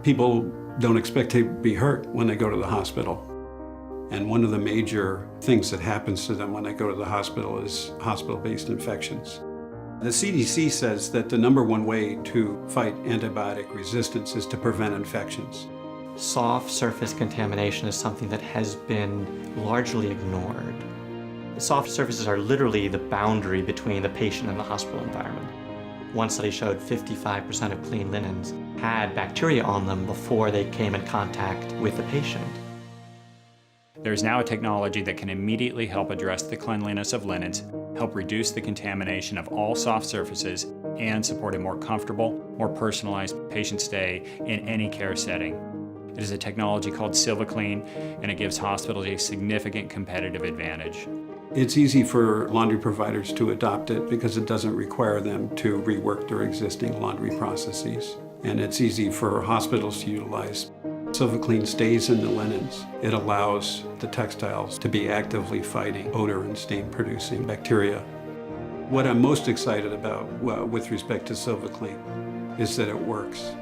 People don't expect to be hurt when they go to the hospital. And one of the major things that happens to them when they go to the hospital is hospital-based infections. The CDC says that the #1 way to fight antibiotic resistance is to prevent infections. Soft surface contamination is something that has been largely ignored. Soft surfaces are literally the boundary between the patient and the hospital environment. One study showed 55% of clean linens had bacteria on them before they came in contact with the patient. There's now a technology that can immediately help address the cleanliness of linens, help reduce the contamination of all soft surfaces, and support a more comfortable, more personalized patient stay in any care setting. It is a technology called SilvaClean, and it gives hospitals a significant competitive advantage. It's easy for laundry providers to adopt it because it doesn't require them to rework their existing laundry processes. And it's easy for hospitals to utilize. SilvaClean stays in the linens. It allows the textiles to be actively fighting odor and stain-producing bacteria. What I'm most excited about with respect to SilvaClean is that it works.